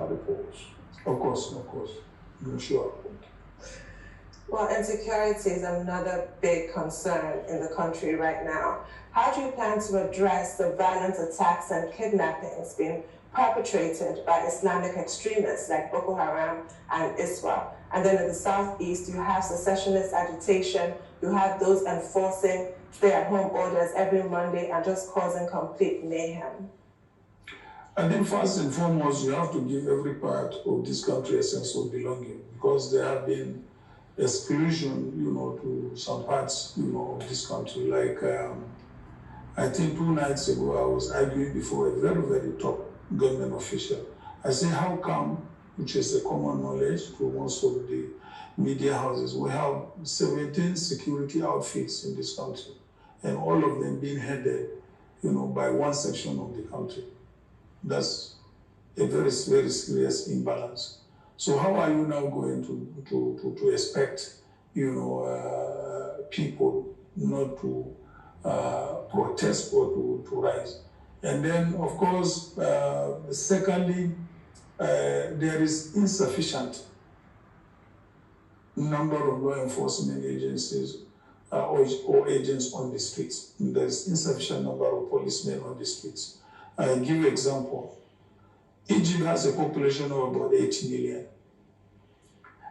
reports. Of course, sure. Well, insecurity is another big concern in the country right now. How do you plan to address the violent attacks and kidnappings being perpetrated by Islamic extremists like Boko Haram and ISWA? And then in the southeast, you have secessionist agitation, you have those enforcing stay-at-home orders every Monday and just causing complete mayhem. I think first and foremost, you have to give every part of this country a sense of belonging, because there have been exclusion, to some parts, of this country. Like, I think 2 nights ago, I was arguing before a very, very top government official. I said, how come, which is a common knowledge to most of the media houses, we have 17 security outfits in this country, and all of them being headed, by one section of the country. That's a very, very serious imbalance. So how are you now going to expect, people not to protest or to rise? And then, of course, secondly, there is insufficient number of law enforcement agencies or agents on the streets. There's insufficient number of policemen on the streets. I'll give you an example. Egypt has a population of about 80 million.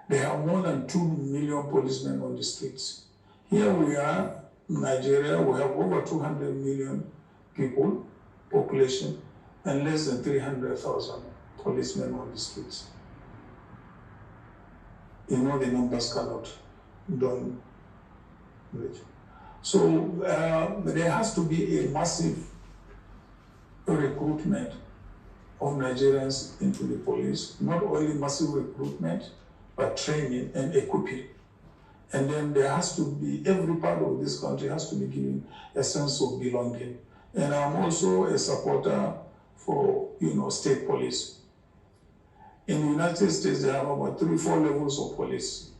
They have more than 2 million policemen on the streets. Here we are, Nigeria, we have over 200 million people, population, and less than 300,000 policemen on the streets. The numbers cannot done it. So there has to be a massive recruitment of Nigerians into the police, not only massive recruitment, but training and equipping. And then there has to be, every part of this country has to be given a sense of belonging. And I'm also a supporter for, state police. In the United States, there are about 3-4 levels of police.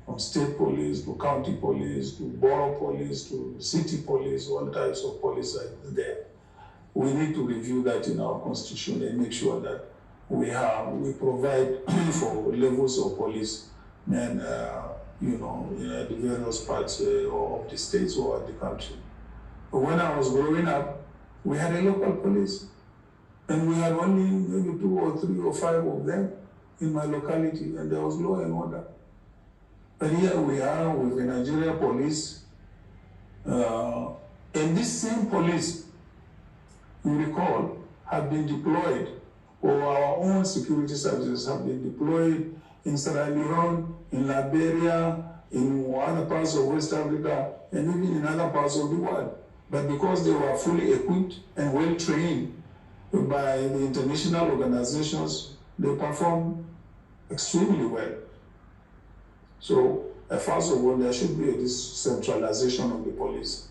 From state police to county police to borough police to city police, all types of police are there. We need to review that in our constitution and make sure that we provide for levels of police and the various parts of the states or the country. But when I was growing up, we had a local police, and we had only maybe 2 or 3 or 5 of them in my locality, and there was law and order. But here we are with the Nigeria police, and this same police, you recall, have been deployed, or our own security services have been deployed in Sierra Leone, in Liberia, in other parts of West Africa, and even in other parts of the world. But because they were fully equipped and well trained by the international organizations, they performed extremely well. So, first of all, there should be this centralization of the police.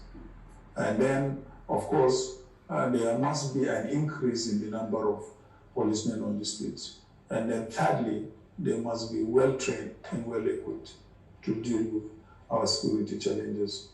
And then, of course, there must be an increase in the number of policemen on the streets. And then thirdly, they must be well trained and well equipped to deal with our security challenges.